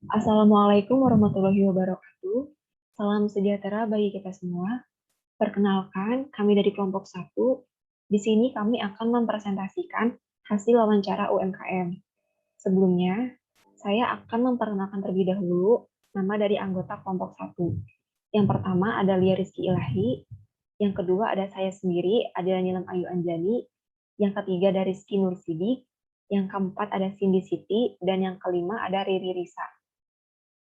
Assalamualaikum warahmatullahi wabarakatuh. Salam sejahtera bagi kita semua. Perkenalkan, kami dari kelompok 1. Di sini kami akan mempresentasikan hasil wawancara UMKM. Sebelumnya, saya akan memperkenalkan terlebih dahulu nama dari anggota kelompok 1. Yang pertama ada Lia Rizky Ilahi, yang kedua ada saya sendiri, Adila Nilam Ayu Anjani, yang ketiga ada Rizky Nur Sidik, yang keempat ada Cindy Siti, dan yang kelima ada Riri Risa.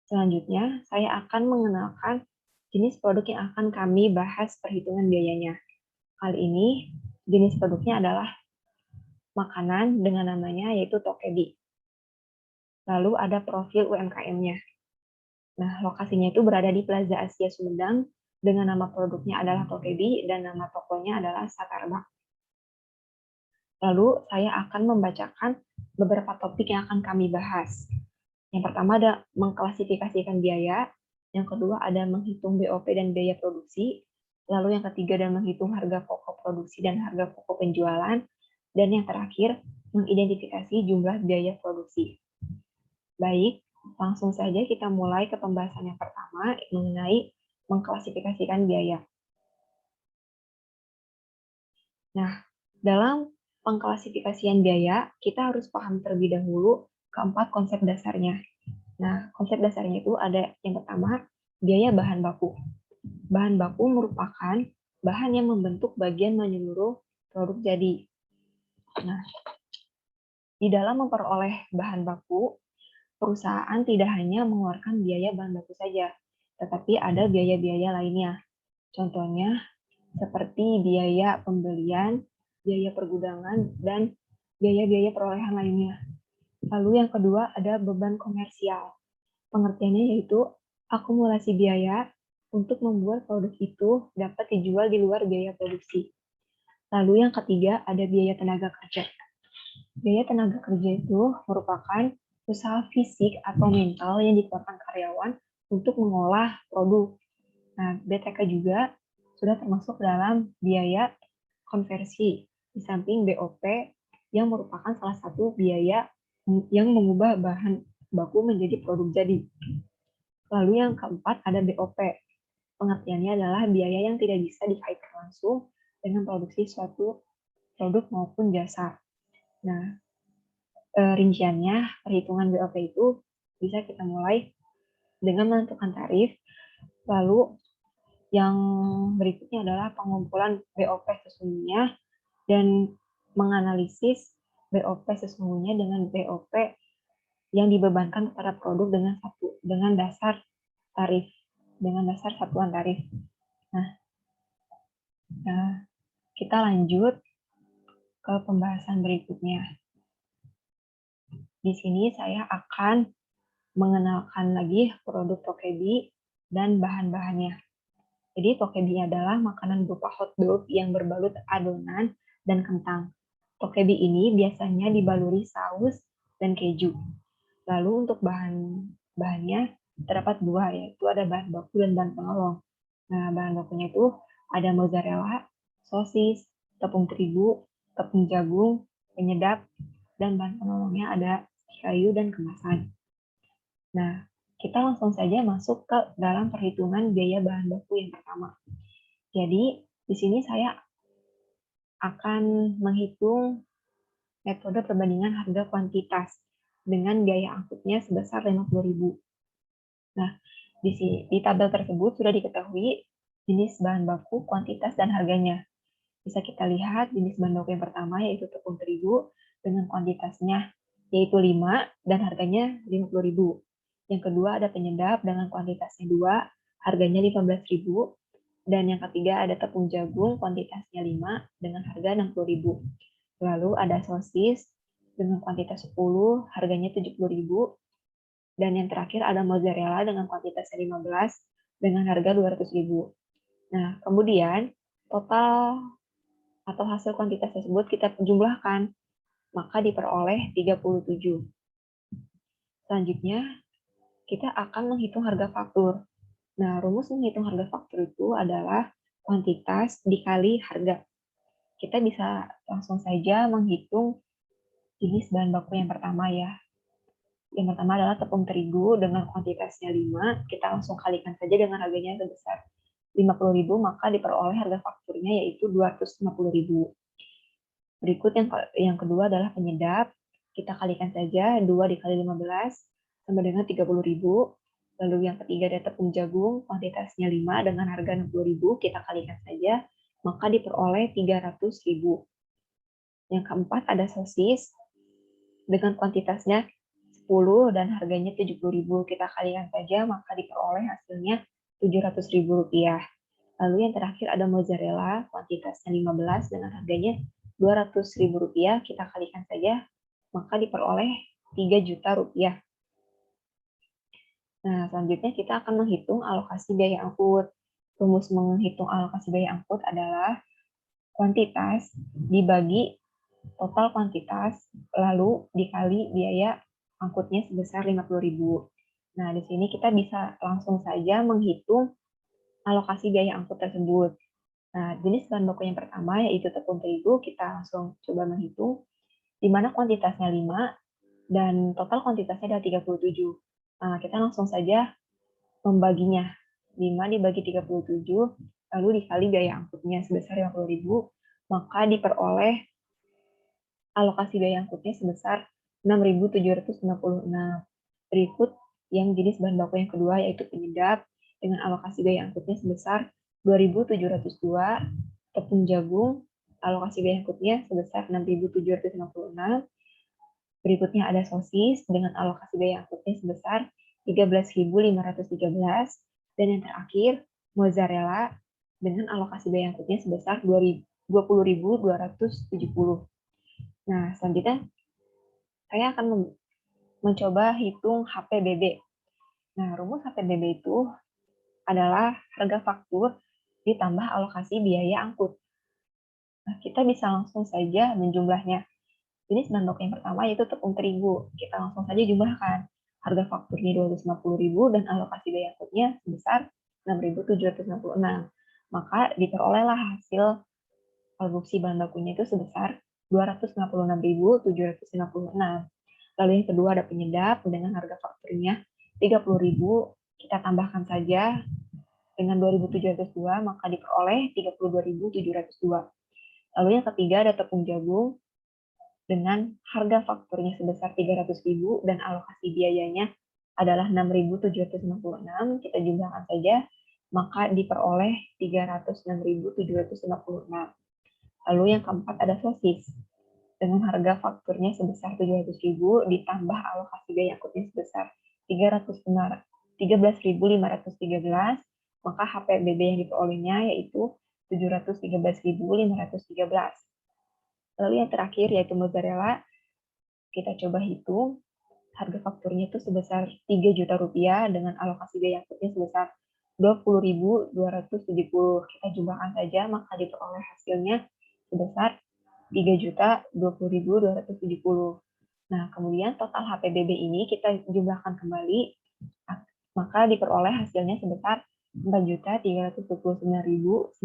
Selanjutnya, saya akan mengenalkan jenis produk yang akan kami bahas perhitungan biayanya. Kali ini, jenis produknya adalah makanan dengan namanya yaitu Tokebi. Lalu ada profil UMKM-nya. Nah, lokasinya itu berada di Plaza Asia Sumedang dengan nama produknya adalah Tokebi dan nama tokonya adalah Satarba. Lalu, saya akan membacakan beberapa topik yang akan kami bahas. Yang pertama ada mengklasifikasikan biaya, yang kedua ada menghitung BOP dan biaya produksi, lalu yang ketiga ada menghitung harga pokok produksi dan harga pokok penjualan, dan yang terakhir mengidentifikasi jumlah biaya produksi. Baik, langsung saja kita mulai ke pembahasan yang pertama mengenai mengklasifikasikan biaya. Nah, dalam pengklasifikasian biaya, kita harus paham terlebih dahulu keempat konsep dasarnya. Nah, konsep dasarnya itu ada yang pertama, biaya bahan baku. Bahan baku merupakan bahan yang membentuk bagian menyeluruh produk jadi. Nah, di dalam memperoleh bahan baku, perusahaan tidak hanya mengeluarkan biaya bahan baku saja, tetapi ada biaya-biaya lainnya. Contohnya, seperti biaya pembelian, biaya pergudangan, dan biaya-biaya perolehan lainnya. Lalu yang kedua ada beban komersial. Pengertiannya yaitu akumulasi biaya untuk membuat produk itu dapat dijual di luar biaya produksi. Lalu yang ketiga ada biaya tenaga kerja. Biaya tenaga kerja itu merupakan usaha fisik atau mental yang dikeluarkan karyawan untuk mengolah produk. Nah, BTK juga sudah termasuk dalam biaya konversi, di samping BOP yang merupakan salah satu biaya yang mengubah bahan baku menjadi produk jadi. Lalu yang keempat ada BOP. Pengertiannya adalah biaya yang tidak bisa dikaitkan langsung dengan produksi suatu produk maupun jasa. Nah, rinciannya perhitungan BOP itu bisa kita mulai dengan menentukan tarif. Lalu yang berikutnya adalah pengumpulan BOP sesungguhnya dan menganalisis BOP sesungguhnya dengan BOP yang dibebankan kepada produk dengan dasar tarif, dengan dasar satuan tarif. Nah, kita lanjut ke pembahasan berikutnya. Di sini saya akan mengenalkan lagi produk Tokebi dan bahan-bahannya. Jadi Tokebi adalah makanan berupa hotdog yang berbalut adonan dan kentang. Tokebi ini biasanya dibaluri saus dan keju. Lalu untuk bahannya terdapat dua, yaitu ada bahan baku dan bahan penolong. Nah, bahan bakunya itu ada mozzarella, sosis, tepung terigu, tepung jagung, penyedap, dan bahan penolongnya ada kayu dan kemasan. Nah, kita langsung saja masuk ke dalam perhitungan biaya bahan baku yang pertama. Jadi, di sini saya akan menghitung metode perbandingan harga kuantitas dengan biaya angkutnya sebesar 50.000. Nah, di tabel tersebut sudah diketahui jenis bahan baku, kuantitas, dan harganya. Bisa kita lihat jenis bahan baku yang pertama yaitu tepung terigu dengan kuantitasnya yaitu 5 dan harganya 50.000. Yang kedua ada penyedap dengan kuantitasnya 2, harganya 15.000. Dan yang ketiga ada tepung jagung kuantitasnya 5 dengan harga 60.000. Lalu ada sosis dengan kuantitas 10, harganya 70.000. Dan yang terakhir ada mozzarella dengan kuantitasnya 15 dengan harga 200.000. Nah, kemudian total atau hasil kuantitas tersebut kita jumlahkan, maka diperoleh 37. Selanjutnya, kita akan menghitung harga faktur. Nah, rumus menghitung harga faktur itu adalah kuantitas dikali harga. Kita bisa langsung saja menghitung jenis bahan baku yang pertama ya. Yang pertama adalah tepung terigu dengan kuantitasnya 5, kita langsung kalikan saja dengan harganya sebesar 50.000, maka diperoleh harga fakturnya yaitu 250.000. Berikut yang kedua adalah penyedap, kita kalikan saja 2 dikali 15 sama dengan 30.000. Lalu yang ketiga ada tepung jagung, kuantitasnya 5 dengan harga 60.000, kita kalikan saja, maka diperoleh 300.000. Yang keempat ada sosis dengan kuantitasnya 10 dan harganya 70.000, kita kalikan saja, maka diperoleh hasilnya 700.000 rupiah. Lalu yang terakhir ada mozzarella, kuantitasnya 15 dengan harganya 200.000 rupiah, kita kalikan saja, maka diperoleh 3 juta rupiah. Nah, selanjutnya kita akan menghitung alokasi biaya angkut. Rumus menghitung alokasi biaya angkut adalah kuantitas dibagi total kuantitas, lalu dikali biaya angkutnya sebesar 50.000. Nah, di sini kita bisa langsung saja menghitung alokasi biaya angkut tersebut. Nah, jenis bahan baku yang pertama yaitu tepung terigu, kita langsung coba menghitung, di mana kuantitasnya 5 dan total kuantitasnya adalah 37. Nah, kita langsung saja membaginya. 5 dibagi 37, lalu dikali biaya angkutnya sebesar 50.000, maka diperoleh alokasi biaya angkutnya sebesar 6.756. Berikut yang jenis bahan baku yang kedua yaitu penyedap dengan alokasi biaya angkutnya sebesar 2.702, tepung jagung alokasi biaya angkutnya sebesar 6.756. Berikutnya ada sosis dengan alokasi biaya angkutnya sebesar 13.513, dan yang terakhir mozzarella dengan alokasi biaya angkutnya sebesar 20.270. Nah, selanjutnya saya akan mencoba hitung HPBB. Nah, rumus HPBB itu adalah harga faktur ditambah alokasi biaya angkut. Nah, kita bisa langsung saja menjumlahnya. Jenis bahan baku yang pertama yaitu tepung terigu. Kita langsung saja jumlahkan. Harga fakturnya 250.000 dan alokasi biaya angkutnya sebesar 6.756. Maka diperolehlah hasil produksi bahan bakunya itu sebesar 256.756. Lalu yang kedua ada penyedap dengan harga fakturnya 30.000, kita tambahkan saja dengan 2.702, maka diperoleh 32.702. Lalu yang ketiga ada tepung jagung dengan harga fakturnya sebesar 300.000 dan alokasi biayanya adalah 6.756, kita jumlahkan saja, maka diperoleh 306.756. Lalu yang keempat ada sosis dengan harga fakturnya sebesar 700.000 ditambah alokasi biaya angkutnya sebesar 13.513, maka HPBB yang diperolehnya yaitu 713.513. Lalu yang terakhir yaitu mozzarella, kita coba hitung, harga fakturnya itu sebesar 3 juta rupiah dengan alokasi biaya angkutnya sebesar 20.270. Kita jumlahkan saja, maka diperoleh hasilnya sebesar 3.020.270. Nah, kemudian total HPBB ini kita jumlahkan kembali, maka diperoleh hasilnya sebesar 4.329.997.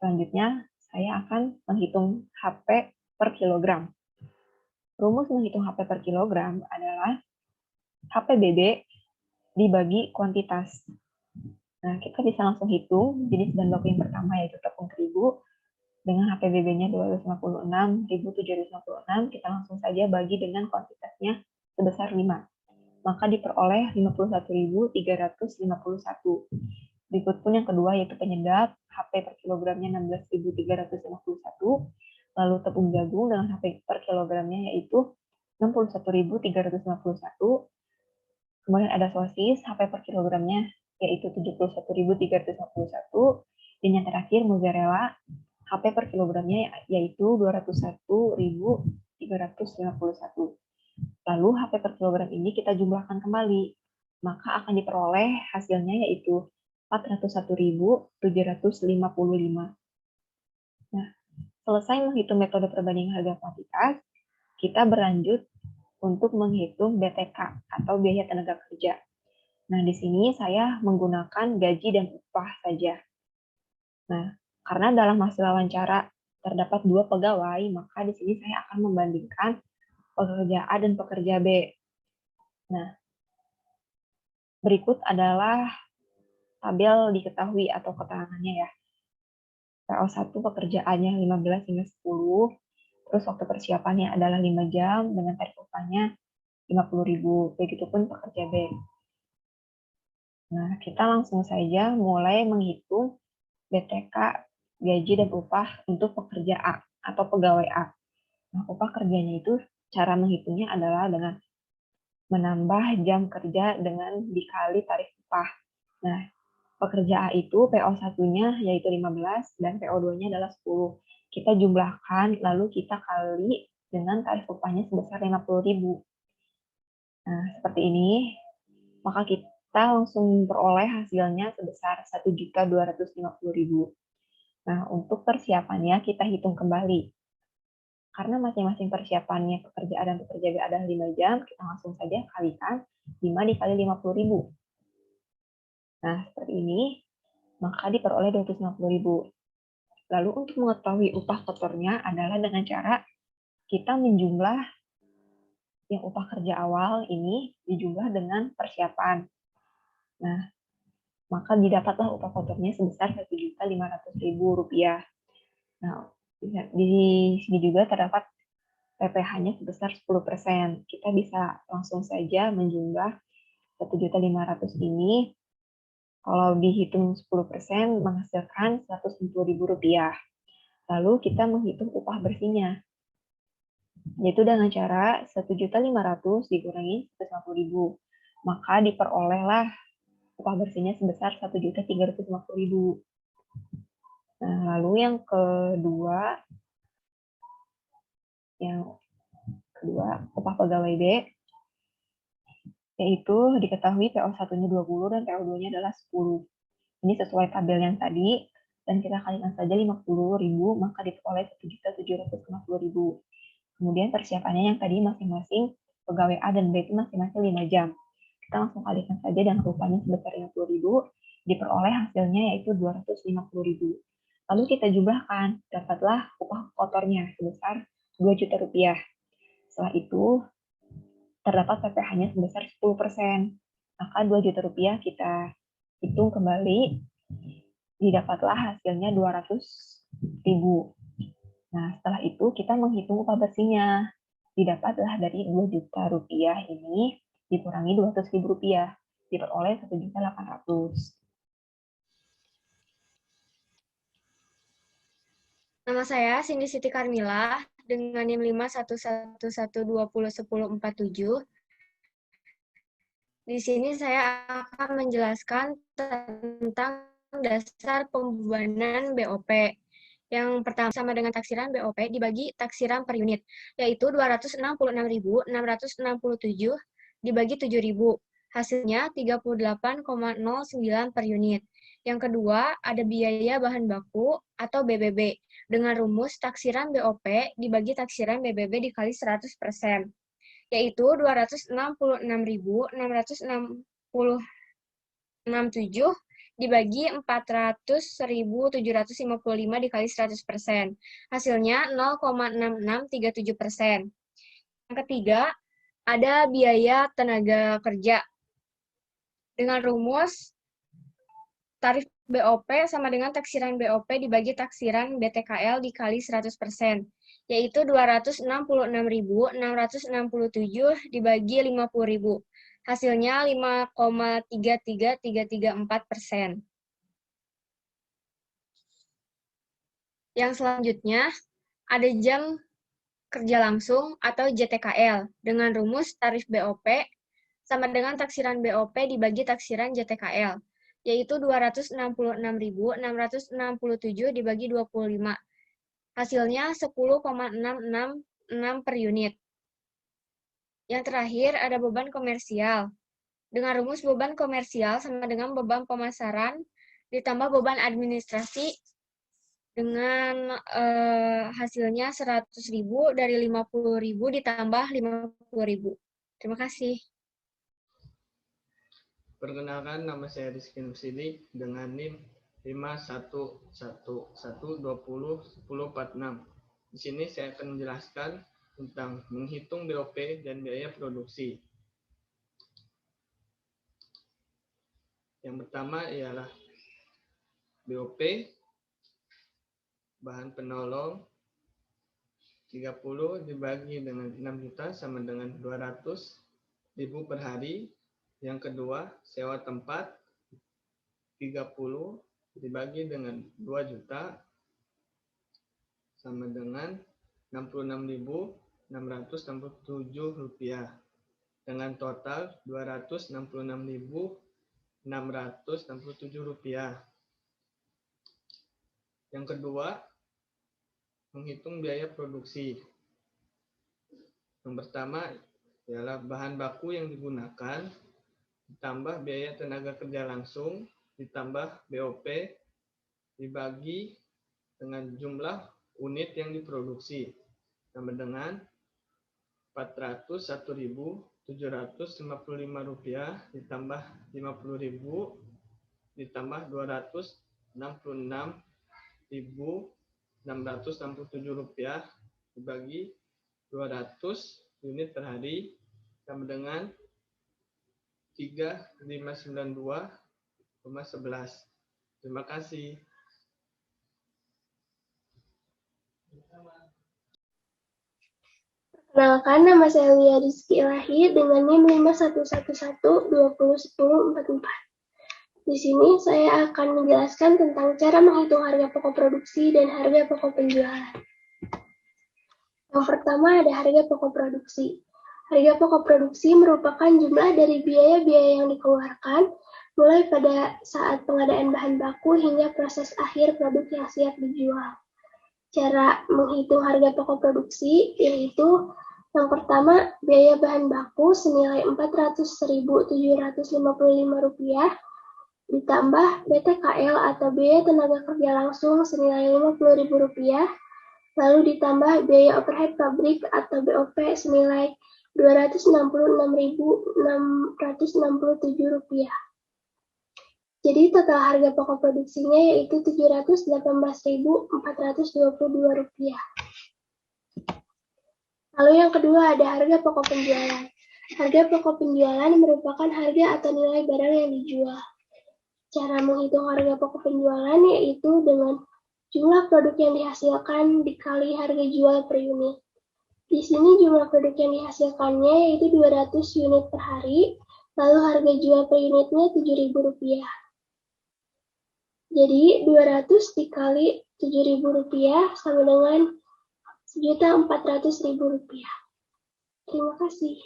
Selanjutnya, saya akan menghitung HP per kilogram. Rumus menghitung HP per kilogram adalah HPBB dibagi kuantitas. Nah, kita bisa langsung hitung jenis bahan baku yang pertama yaitu tepung terigu dengan HPBB-nya 256.756, kita langsung saja bagi dengan kuantitasnya sebesar 5. Maka diperoleh 51.351. Berikut pun yang kedua yaitu penyedap, HP per kilogramnya 16.351. Lalu tepung jagung dengan HP per kilogramnya yaitu 61.351. Kemudian ada sosis, HP per kilogramnya yaitu 71.351. Dan yang terakhir mozzarella, HP per kilogramnya yaitu 201.351. Lalu HP per kilogram ini kita jumlahkan kembali, maka akan diperoleh hasilnya yaitu 401.755. Nah, selesai menghitung metode perbandingan harga kuantitas, kita berlanjut untuk menghitung BTK atau biaya tenaga kerja. Nah, di sini saya menggunakan gaji dan upah saja. Nah, karena dalam hasil wawancara terdapat 2 pegawai, maka di sini saya akan membandingkan pekerja A dan pekerja B. Nah, berikut adalah tabel diketahui atau keterangannya ya. PO1 pekerjaannya 15 hingga 10, terus waktu persiapannya adalah 5 jam dengan tarif upahnya 50.000. Begitupun pekerja B. Nah, kita langsung saja mulai menghitung BTK, gaji dan upah untuk pekerja A atau pegawai A. Nah, upah kerjanya itu cara menghitungnya adalah dengan menambah jam kerja dengan dikali tarif upah. Nah, pekerja A itu PO1-nya yaitu 15 dan PO2-nya adalah 10. Kita jumlahkan lalu kita kali dengan tarif upahnya sebesar 50.000. Nah, seperti ini. Maka kita langsung peroleh hasilnya sebesar 1.250.000. Nah, untuk persiapannya kita hitung kembali. Karena masing-masing persiapannya pekerja A dan pekerja B adalah 5 jam, kita langsung saja kalikan 5 dikali 50.000. Nah, seperti ini, maka diperoleh 250.000. Lalu untuk mengetahui upah kotornya adalah dengan cara kita menjumlah yang upah kerja awal ini dijumlah dengan persiapan. Nah, maka didapatlah upah kotornya sebesar Rp1.500.000. Nah, di sini juga terdapat PPh-nya sebesar 10%. Kita bisa langsung saja menjumlah 1.500.000 ini. Kalau dihitung 10% menghasilkan Rp160.000. Lalu kita menghitung upah bersihnya. Yaitu dengan cara 1.500.000 dikurangi 150.000. Maka diperolehlah upah bersihnya sebesar 1.350.000. Nah, lalu yang kedua upah pegawai B, yaitu diketahui PO1-nya 20 dan PO2-nya adalah 10. Ini sesuai tabel yang tadi, dan kita kalikan saja 50.000, maka diperoleh 1.750.000. Kemudian persiapannya yang tadi masing-masing pegawai A dan B itu masing-masing 5 jam. Kita langsung kalikan saja dan upahnya sebesar 50.000, diperoleh hasilnya yaitu 250.000. Lalu kita jumlahkan, dapatlah upah kotornya sebesar 2 juta rupiah. Setelah itu, terdapat PPh-nya sebesar 10%. Maka 2 juta rupiah kita hitung kembali, didapatlah hasilnya 200.000. Nah, setelah itu kita menghitung upah bersihnya. Didapatlah dari 2 juta rupiah ini dikurangi 200.000 rupiah, diperoleh 1.800.000. Nama saya Cindy Siti Karmila dengan NIM 51111201047. Di sini saya akan menjelaskan tentang dasar pembebanan BOP. Yang pertama sama dengan taksiran BOP dibagi taksiran per unit, yaitu 266.667 dibagi 7.000. Hasilnya 38,09 per unit. Yang kedua, ada biaya bahan baku atau BBB dengan rumus taksiran BOP dibagi taksiran BBB dikali 100%, yaitu 266.667 dibagi 400.755 dikali 100%. Hasilnya 0,6637%. Yang ketiga, ada biaya tenaga kerja. Dengan rumus tarif BOP sama dengan taksiran BOP dibagi taksiran BTKL dikali 100%, yaitu 266.667 dibagi 50.000. Hasilnya 5,33334%. Yang selanjutnya, ada jam kerja langsung atau JTKL dengan rumus tarif BOP sama dengan taksiran BOP dibagi taksiran JTKL, yaitu 266.667 dibagi 25. Hasilnya 10,666 per unit. Yang terakhir ada beban komersial. Dengan rumus beban komersial sama dengan beban pemasaran ditambah beban administrasi dengan hasilnya 100.000 dari 50.000 ditambah 50.000. Terima kasih. Perkenalkan, nama saya Rizky Nursidi dengan NIM 51112011046. Di sini saya akan menjelaskan tentang menghitung BOP dan biaya produksi. Yang pertama ialah BOP, bahan penolong, 30 dibagi dengan 6 juta sama dengan 200.000 per hari. Yang kedua, sewa tempat, 30 dibagi dengan 2 juta sama dengan Rp66.667 dengan total Rp266.667. Yang kedua, menghitung biaya produksi. Yang pertama ialah bahan baku yang digunakan ditambah biaya tenaga kerja langsung ditambah BOP dibagi dengan jumlah unit yang diproduksi sama dengan Rp401.755 ditambah Rp50.000 ditambah Rp266.667 dibagi 200 unit per hari sama dengan 3.592,11. Terima kasih. Perkenalkan, nama saya Lia Rizky Ilahi dengan NIM 5111201044. Di sini saya akan menjelaskan tentang cara menghitung harga pokok produksi dan harga pokok penjualan. Yang pertama ada harga pokok produksi. Harga pokok produksi merupakan jumlah dari biaya-biaya yang dikeluarkan mulai pada saat pengadaan bahan baku hingga proses akhir produk yang siap dijual. Cara menghitung harga pokok produksi yaitu yang pertama, biaya bahan baku senilai Rp400.755 ditambah BTKL atau biaya tenaga kerja langsung senilai Rp50.000, lalu ditambah biaya overhead pabrik atau BOP senilai Rp266.667. Jadi total harga pokok produksinya yaitu Rp718.422. Lalu yang kedua ada harga pokok penjualan. Harga pokok penjualan merupakan harga atau nilai barang yang dijual. Cara menghitung harga pokok penjualan yaitu dengan jumlah produk yang dihasilkan dikali harga jual per unit. Di sini jumlah produk yang dihasilkannya yaitu 200 unit per hari, lalu harga jual per unitnya Rp7.000. Jadi 200 dikali Rp7.000 sama dengan Rp1.400.000. Terima kasih.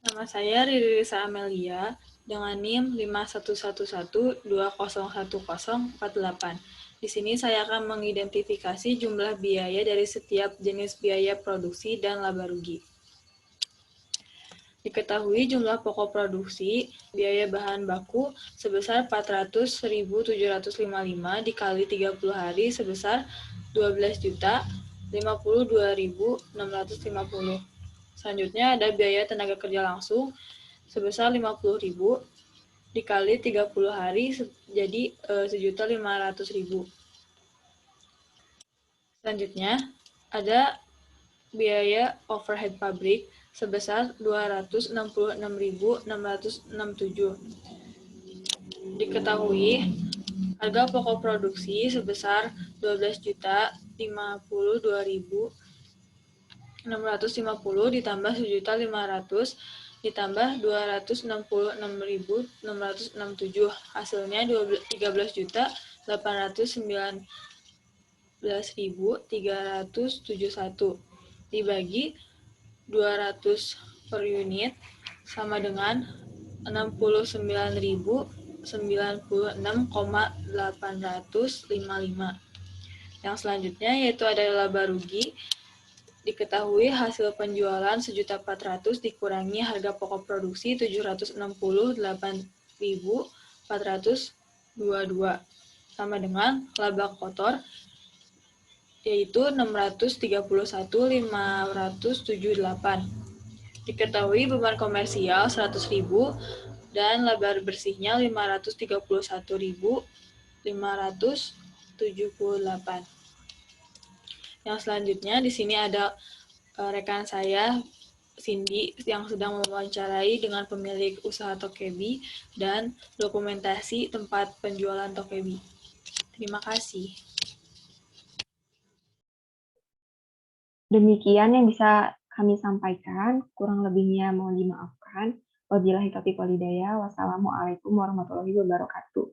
Nama saya Riri Risa Amelia dengan NIM 5111201048. Di sini saya akan mengidentifikasi jumlah biaya dari setiap jenis biaya produksi dan laba rugi. Diketahui jumlah pokok produksi biaya bahan baku sebesar Rp400.755 dikali 30 hari sebesar Rp12.052.650. Selanjutnya ada biaya tenaga kerja langsung sebesar Rp50.000 dikali 30 hari jadi Rp1.500.000. Selanjutnya ada biaya overhead pabrik sebesar Rp266.667. Diketahui harga pokok produksi sebesar Rp12.052.650 ditambah Rp1.500.000 ditambah Rp266.667. Hasilnya Rp13.019.371 dibagi 200 per unit sama dengan Rp69.096,855. Yang selanjutnya yaitu ada laba rugi. Diketahui hasil penjualan Rp1.400.000 dikurangi harga pokok produksi Rp768.422 sama dengan laba kotor yaitu Rp631.578. Diketahui beban komersial Rp100.000 dan laba bersihnya Rp531.578. Yang selanjutnya di sini ada rekan saya Cindy yang sedang mewawancarai dengan pemilik usaha Tokebi dan dokumentasi tempat penjualan Tokebi. Terima kasih. Demikian yang bisa kami sampaikan, kurang lebihnya mohon dimaafkan. Wabillahi taufiq wal hidayah. Wassalamualaikum warahmatullahi wabarakatuh.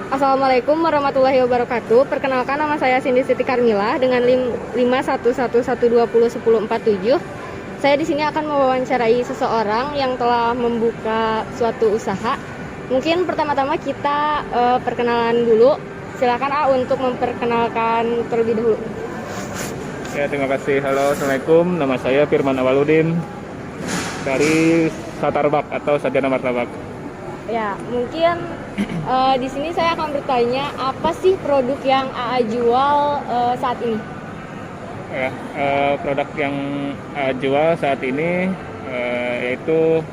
Assalamualaikum warahmatullahi wabarakatuh. Perkenalkan, nama saya Cindy Siti Karmila dengan 511121047. Saya di sini akan mewawancarai seseorang yang telah membuka suatu usaha. Mungkin pertama-tama kita perkenalan dulu. Silakan A untuk memperkenalkan terlebih dahulu. Ya, terima kasih. Halo, Assalamualaikum. Nama saya Firman Awaludin dari Satarbak atau Sarjana Martabak. Ya, mungkin di sini saya akan bertanya, apa sih produk yang AA jual saat ini? Ya, produk yang jual saat ini yaitu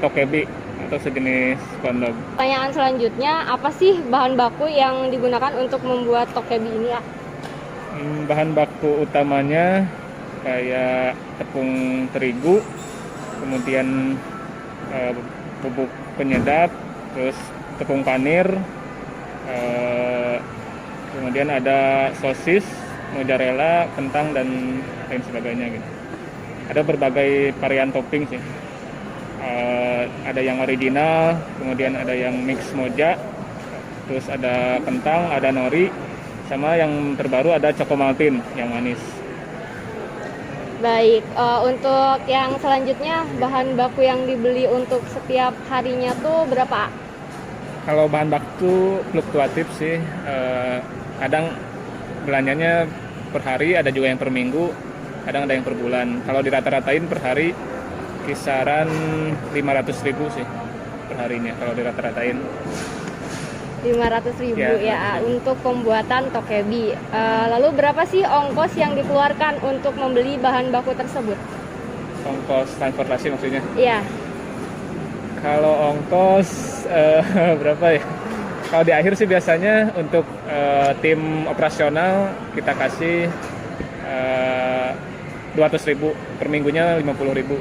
Tokebi atau sejenis kondom. Pertanyaan selanjutnya, apa sih bahan baku yang digunakan untuk membuat Tokebi ini ya? Bahan baku utamanya kayak tepung terigu, kemudian bubuk penyedap, terus tepung panir, kemudian ada sosis, mozzarella, kentang, dan lain sebagainya gitu. Ada berbagai varian topping sih. Ada yang original, kemudian ada yang mix moja, terus ada kentang, ada nori, sama yang terbaru ada cokomaltin yang manis. Baik, untuk yang selanjutnya bahan baku yang dibeli untuk setiap harinya tuh berapa? Kalau bahan baku fluktuatif sih, kadang belanjanya per hari, ada juga yang per minggu, kadang ada yang per bulan. Kalau dirata-ratain per hari kisaran 500.000 sih per harinya kalau dirata-ratain. 500.000 ya untuk pembuatan Tokebi. Lalu berapa sih ongkos yang dikeluarkan untuk membeli bahan baku tersebut? Ongkos transportasi maksudnya? Iya. Kalau ongkos berapa ya? Kalau di akhir sih biasanya untuk tim operasional kita kasih 200.000, per minggunya 50.000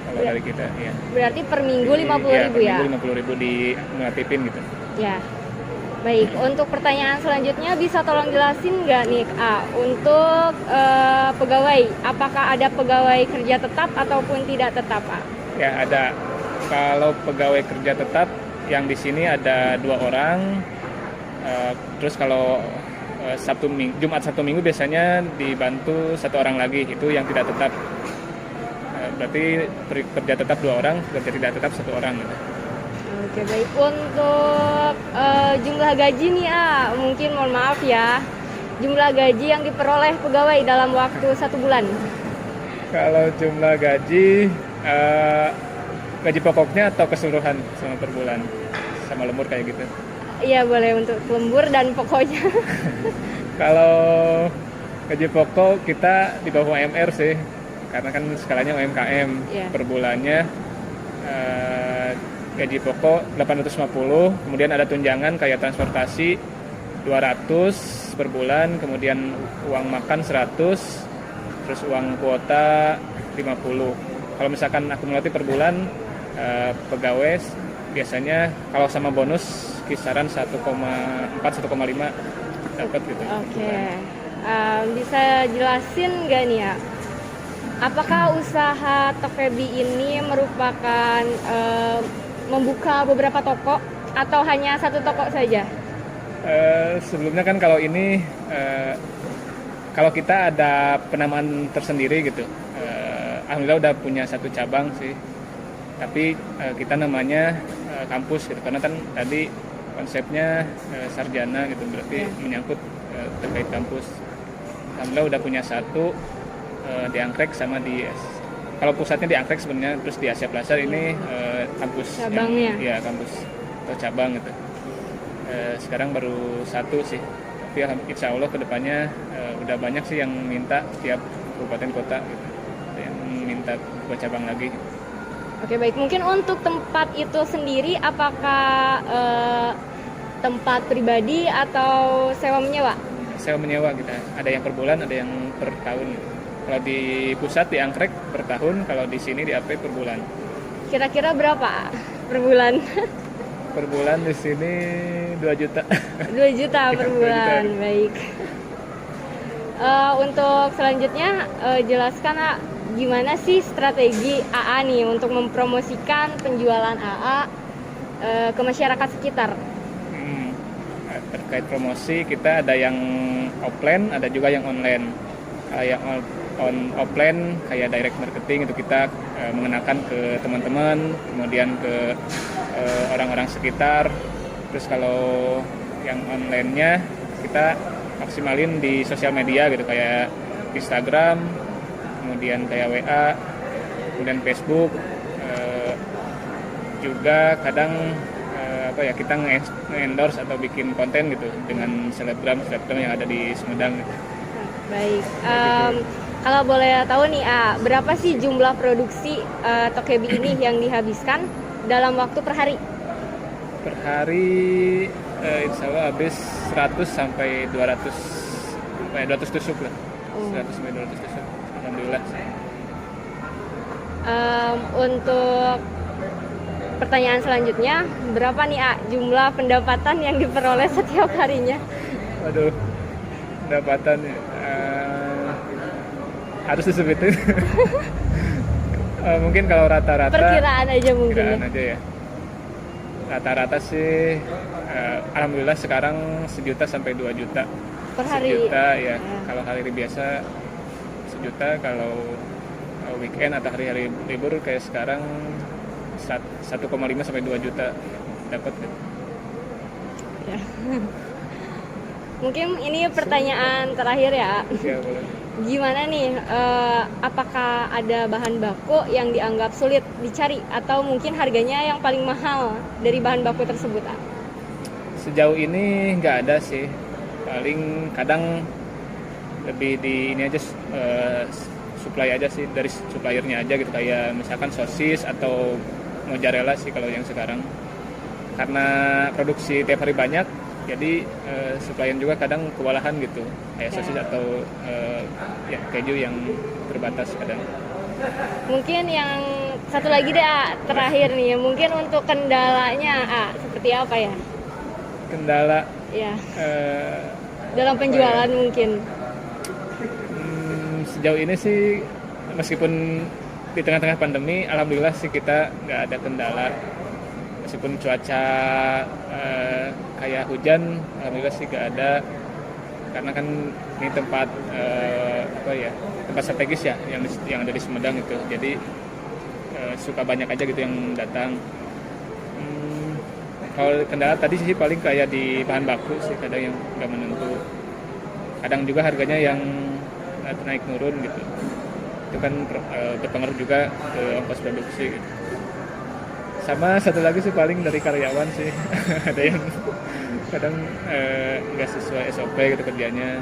kalau dari kita. Ya. Berarti per minggu 50.000 ya? ya? Per minggu 50.000 ngatipin gitu. Ya. Baik, untuk pertanyaan selanjutnya bisa tolong jelasin nggak nih A, untuk pegawai, apakah ada pegawai kerja tetap ataupun tidak tetap A? Ya, ada. Kalau pegawai kerja tetap yang di sini ada 2 orang. Terus kalau Jumat Sabtu Minggu biasanya dibantu 1 orang lagi, itu yang tidak tetap. Berarti kerja tetap 2 orang, kerja tidak tetap 1 orang gitu. Oke, baik. Untuk jumlah gaji nih mungkin mohon maaf ya, jumlah gaji yang diperoleh pegawai dalam waktu 1 bulan. Kalau jumlah gaji, gaji pokoknya atau keseluruhan sama per bulan, sama lembur kayak gitu? Iya, boleh untuk lembur dan pokoknya. Kalau gaji pokok kita di bawah UMR sih, karena kan skalanya UMKM. Yeah. Per bulannya gaji pokok 850, kemudian ada tunjangan kayak transportasi 200 per bulan, kemudian uang makan 100, terus uang kuota 50. Kalau misalkan akumulatif per bulan, pegawai biasanya kalau sama bonus kisaran 1,4-1,5 dapat gitu. Oke. Bisa jelasin nggak nih ya, apakah usaha Tokebi ini merupakan membuka beberapa toko atau hanya 1 toko saja? Sebelumnya kan kalau ini kalau kita ada penamaan tersendiri gitu, alhamdulillah udah punya 1 cabang sih, tapi kita namanya kampus gitu, karena kan tadi konsepnya sarjana gitu, berarti menyangkut terkait kampus. Alhamdulillah udah punya 1 di Anggrek sama di kalau pusatnya di Anggrek sebenarnya, terus di Asia Plaza ini kampus cabangnya. Ya kampus atau cabang gitu. Sekarang baru 1 sih, tapi insya Allah kedepannya udah banyak sih yang minta tiap kabupaten kota gitu, yang minta buat cabang lagi. Oke, baik. Mungkin untuk tempat itu sendiri, apakah tempat pribadi atau sewa menyewa? Sewa menyewa kita. Ada yang per bulan, ada yang per tahun. Kalau di pusat di angkrek per tahun, kalau di sini di AP per bulan. Kira-kira berapa per bulan? Per bulan di sini 2 juta. 2 juta per 2 bulan, juta. baik. Untuk selanjutnya, jelaskan gimana sih strategi AA nih untuk mempromosikan penjualan AA ke masyarakat sekitar? Terkait promosi, kita ada yang offline, ada juga yang online. Yang offline kayak direct marketing itu kita mengenalkan ke teman-teman, kemudian ke orang-orang sekitar. Terus kalau yang online-nya kita maksimalin di sosial media gitu, kayak Instagram, kemudian kayak WA, kemudian Facebook. Juga kadang kita nge-endorse atau bikin konten gitu dengan selebgram yang ada di Sumedang gitu. Baik. Kalau boleh tahu nih, berapa sih jumlah produksi Tokebi ini yang dihabiskan dalam waktu per hari? Per hari insya Allah habis 100 sampai 200 tusuk lah. 100 sampai 200 tusuk. Alhamdulillah. Untuk pertanyaan selanjutnya, berapa nih jumlah pendapatan yang diperoleh setiap harinya? Waduh, pendapatan harus disebutin. Mungkin kalau rata-rata. Perkiraan aja mungkin. Perkiraan aja ya. Rata-rata sih, alhamdulillah sekarang 1 juta sampai 2 juta. Per hari. 1 juta ya. Kalau hari biasa 1 juta, kalau weekend atau hari-hari libur kayak sekarang 1,5 sampai 2 juta dapat. Ya. Mungkin ini pertanyaan terakhir ya. Ya, boleh. Gimana nih, apakah ada bahan baku yang dianggap sulit dicari atau mungkin harganya yang paling mahal dari bahan baku tersebut? Sejauh ini nggak ada sih, paling kadang lebih di ini aja, supply aja sih, dari suppliernya aja gitu, kayak misalkan sosis atau mozzarella sih kalau yang sekarang, karena produksi tiap hari banyak, jadi supplier juga kadang kewalahan gitu, kayak sosis atau keju yang terbatas kadang. Mungkin yang satu lagi deh, terakhir nih, mungkin untuk kendalanya seperti apa ya? Kendala Ya, dalam penjualan mungkin. Sejauh ini sih, meskipun di tengah-tengah pandemi, alhamdulillah sih kita nggak ada kendala. Meskipun cuaca kayak hujan, alhamdulillah sih nggak ada. Karena kan ini tempat tempat strategis ya, yang ada di Sumedang itu. Jadi suka banyak aja gitu yang datang. Kalau kendala tadi sih paling kayak di bahan baku sih, kadang yang nggak menentu. Kadang juga harganya yang naik turun gitu. Itu kan berpengaruh juga ke ongkos produksi gitu. Sama satu lagi sih paling dari karyawan sih. Ada yang kadang nggak sesuai SOP gitu kerjanya,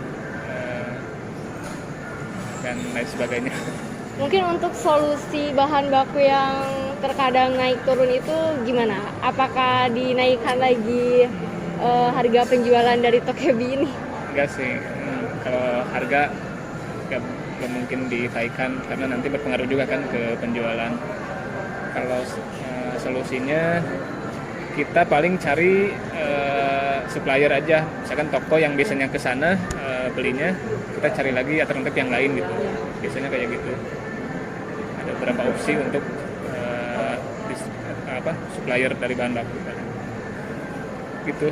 dan lain sebagainya. Mungkin untuk solusi bahan baku yang terkadang naik turun itu gimana? Apakah dinaikkan lagi harga penjualan dari Tokebi ini? Enggak sih, kalau harga nggak mungkin dinaikkan karena nanti berpengaruh juga kan ke penjualan. Kalau solusinya kita paling cari supplier aja, misalkan toko yang biasanya ke sana belinya, kita cari lagi alternatif yang lain gitu. Biasanya kayak gitu. Ada beberapa opsi untuk supplier dari bahan baku gitu.